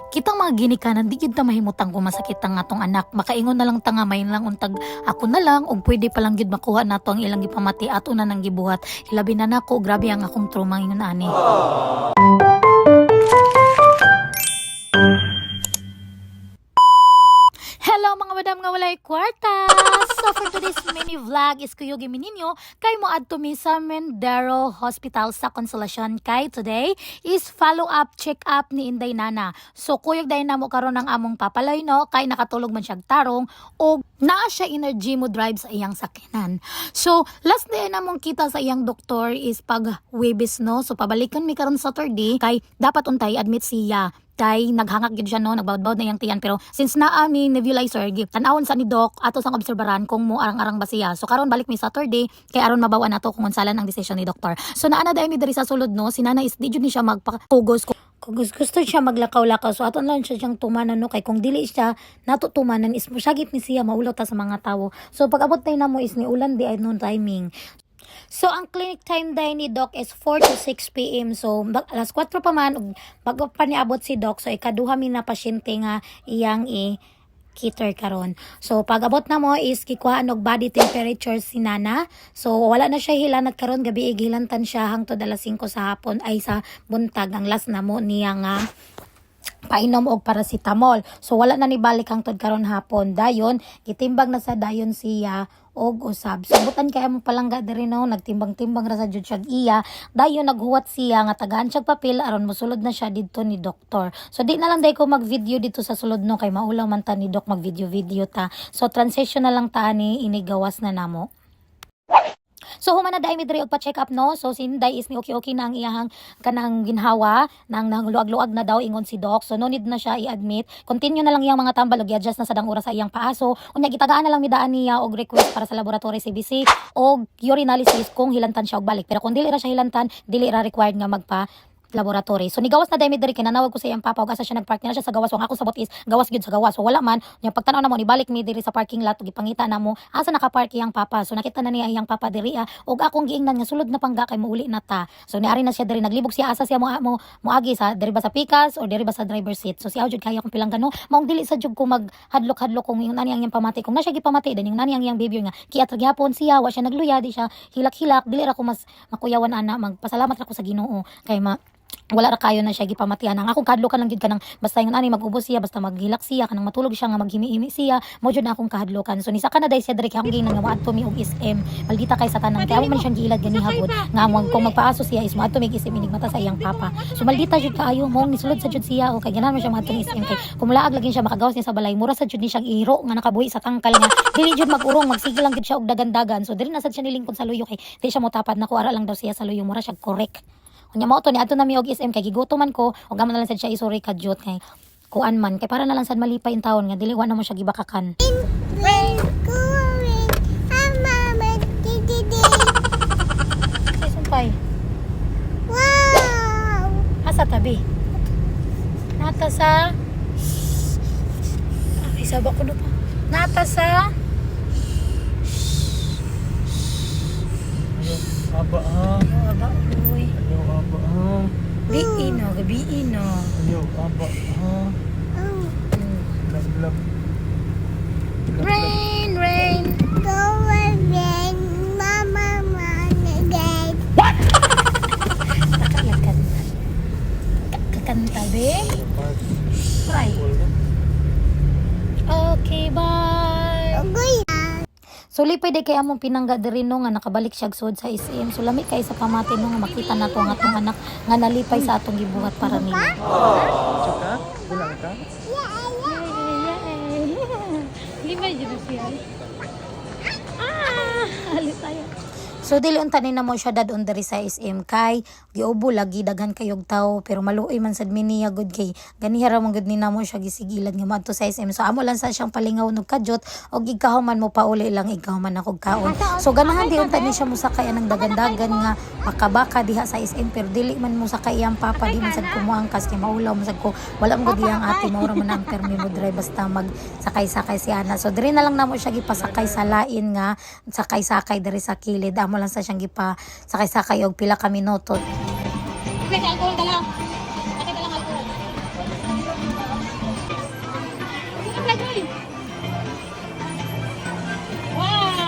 Kitang mga ginikanan, di gyud ta mahimutang kung masakit ang atong anak. Makaingon na lang ta nga mayon lang untag ako na lang ug pwede pa lang gyud makuha nato ang ilang gipamati ato na nang gibuhat. Hilabi na nako, grabe ang akong trauma ingon ani. Hello mga madam nga walay kwarta! So for today's mini vlog is kuyo giminyo kay mo adto mi sa Mendero Hospital sa Consolacion kay today is follow up check up ni Inday Nana. So kuyog day namo karon ng among papalay no kay nakatulog man siya tarong o naa siya energy mo drive sa iyang sakyanan. So last day namong kita sa iyang doktor is pag Webes no. So pabalikan mi karon Saturday kay dapat untay admit siya. Kay naghangak gyud siya no, nagbawd-bawd na iyang tiyan pero since naa mi nebulizer tan-awon sa ni doc ato sang obserbaran kung mo arang-arang ba siya. So karon balik mi Saturday kay aron mabawa nato kung unsalan ang decision ni doktor. So naa na dayon mi diri sa sulod no, si Nana is di jud ni siya magpakugos kung gusto siya maglakaw-lakaw. So aton lang siya siyang tumanan no kay kung dili siya nato tumanan is mosyagit ni siya maulaw ta sa mga tawo. So pag abot tay namo is ni ulan di ay noon timing. So, ang clinic time day ni Doc is 4 to 6 p.m. So, alas 4 pa man, bago pa niabot si Doc, so ikaduha mi na pasyente nga iyang i-kitter karon. So, pag abot na mo is kikuhaan og body temperature si Nana. So, wala na siya hilanat karon gabi hilantan siya hangtod alas 5 sa hapon ay sa buntag ang last na mo niya nga painom og paracetamol. So wala na ni balik hangtod karon hapon. Dayon gitimbang na sa dayon siya og usab. So butan kay mo palangga diri no, nagtimbang-timbang ra sa jud siya iya. Dayon naghuwat siya nga tagaan siya papel aron mosulod na siya didto ni doktor. So di na lang day ko mag-video dito sa sulod no kay maulaw man ta ni dok mag-video ta. So transition na lang ta ani inigawas na namo. So human na dai mi diri og pa-check up no. So sinday is ni okay na ang iyahang kanang ginhawa nang luag-luag na daw ingon si doc. So no need na siya i-admit. Continue na lang iyang mga tambal og i-adjust na sa dang oras sa iyang paaso. Unya gitagaan na lang mi daan niya og request para sa laboratory CBC og urinalysis kung hilantan siya og balik. Pero kung dili ra siya hilantan, dili ra required nga magpa laboratory. So nigawas na dami diri kinanawag ko sa iyang papa ug asa siya nagpark na siya sa gawas. So ang ako sabot is gawas gyud sa gawas. So wala man nya pagtan-aw na mo nibalik mi diri sa parking lot ug ipangita na mo asa naka-park iyang papa. So nakita na niya iyang papa diri ug akong giingnan nga sulod na pangga kay muuli na ta. So niari na siya diri naglibog siya asa siya moagi sa diri ba sa pikas o diri ba sa driver seat. So siya jud kaya kung pilang gano maong dili sa jud ko maghadlok-hadlok kung yung nani ang iyang pamati. Kung na siya gipamati din yung nani ang iyang baby nga kiatrag gyapon siya wa siya nagluya di siya hilak-hilak dili ra ko mas makuyawan ana magpasalamat ra ko sa Ginoo kay wala ra kayo na siya gipamatian. Ang akong kahadlokan lang gid kanang basta yung ani mag-ubos siya basta maghilak siya kanang matulog siya nga maghimi-himi siya mo jud na akong kahadlokan. So nisa ka na dai siya diri kay akong ginang nga adto mi og SM maldita kay sa tanan kay amo man siyang giilad gani hagod nga among kung magpaaso siya is mo adto mi SM inig mata sa iyang papa. So maldita jud kaayo mo nisulod sa jud siya o kay ganahan man siya madto SM kay kung laag lagi siya makagawas niya sa balay mura sa jud ni siyang iro nga nakabuhi sa tangkal nga dili jud mag-urong magsige lang gid siya og dagan-dagan. So diri na sad siya nilingkod sa luyo kay di siya motapad na kuara lang daw siya sa luyo mura siya correct. Unya mao to ni adto na mi og SM kay gigutoman ko ug amo na lang sad siya isuri kadyot kay kuan man kay para na lang sad malipay in taon nga dili wa na mo siya gibakakan. Ay sumpay. Wow. Asa tabi? Nata sa ay sabak ko pa. Nata sa Aba ha. aba uy. Ayaw aba ha. Gabi ino. Ayaw aba ha. Love. Rain. Go again, Mama again. Kakanta be. Bye. Okay, bye. So lipay day kay among pinangga diri no nga nakabalik siya sud sa SM. So lami kay sa pamati no nga makita nato ang atong anak nga nalipay sa atong gibuhat para nila. Tsaka, bilang ka? Lipay jud siya. Halit tayo. So dili unta ni namo siya dadon diri sa SM kay giubo lagi daghan kayog tawo pero maluoy man sad miniya good kay ganiha ra man gud ni namo siya gisigilad nga madto sa SM. So amo lang sa siyang palingaw og kadyot og igkahuman mo pauli lang igkahuman ako kaon. So ganahan di unta ni siya musakay anang dagan-dagan nga makabaka diha sa SM pero dili man mo sakay iyang papa di man sad kumuangkas kay maulaw man sad ko wala mo gud iyang ate maura man ang permi mo diri basta mag sakay-sakay si Ana. So diri na lang namo siya gipasakay sa lain nga sakay-sakay diri sa kilid amo lang sa siyang gipa sakay-sakay og pila ka minuto. Alcohol dalang. Alcohol.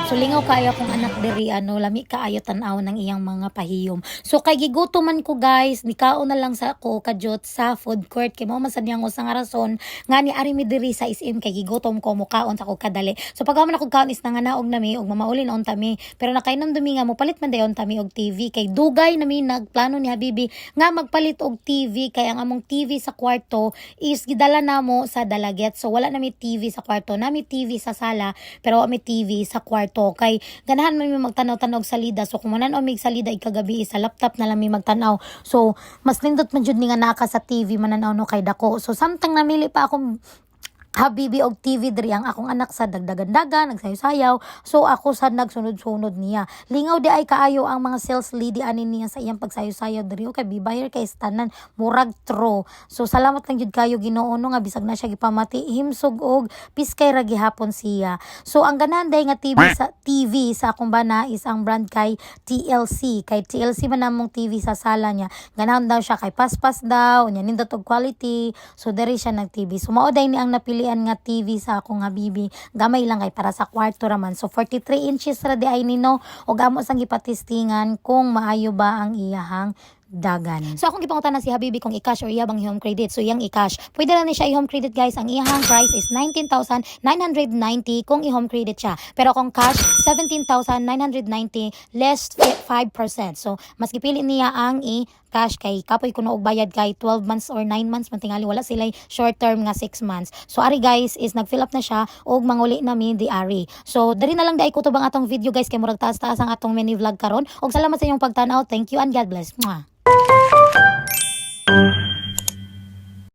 So lingaw kaayo akong anak diri lami kaayo tan-aw ng iyang mga pahiyom. So kay gigutom man ko guys, nikao na lang sa ako kadyot sa food court kay mao man sad niyang usa nga rason nga ni ari mi diri sa SM kay gigutom ko mukaon sa ko kadali. So pagkaman ako kaon is nanganaog nami og mamaulin on tami. Pero nakainom dumi nga mo palit man dayon tami og TV kay dugay nami nagplano ni Habibi nga magpalit og TV kay ang among TV sa kwarto is gidala namo sa Dalaget. So wala nami TV sa kwarto, nami TV sa sala pero may TV sa kwarto kay ganahan man mi magtanaw-tanaw og salida. So kung manan-aw mig salida ikagabi sa laptop na lang mi magtanaw. So mas nindot man jud ni nga naka sa TV mananaw no kay dako. So samtang namili pa akong Habibi og TV diri ang akong anak sa dagdagan-dagan nagsayaw-sayaw. So ako sad nagsunod-sunod niya. Lingaw di ay kaayo ang mga sales lady ani niya sa iyang pagsayaw-sayaw diri kay bibayar kay tanan murag tro. So salamat lang jud kayo Ginoo no nga bisag na siya gipamati himsog og piskay ra gihapon siya. So ang ganahan day nga TV sa akong bana is ang brand kay TLC. Kay TLC man namong TV sa sala niya. Ganahan daw siya kay paspas daw, nya nindot og quality. So diri siya nag TV. So mao day ni ang napilian nga TV sa akong Habibi. Gamay lang kay para sa kwarto raman. So 43 inches ra di ay nino og amo sang gipatistingan kung maayo ba ang iyahang dagan. So akong gipangutan na si Habibi kung i-cash or iyabang i-home credit. So iyang i-cash. Pwede lang ni siya i-home credit guys. Ang iyahang price is 19,990 kung i-home credit siya. Pero kung cash, 17,990 less 5%. So mas gipili niya ang i-cash kay kapoy kuno og bayad kay 12 months or 9 months man tingali wala sila short term nga 6 months. So ari guys is nag-fill up na siya og manguli nami di ari. So diri na lang dai ko tubang atong video guys kay murag taas-taas ang atong mini vlog karon. Og salamat sa inyong pagtan-aw. Thank you and God bless. Mwah.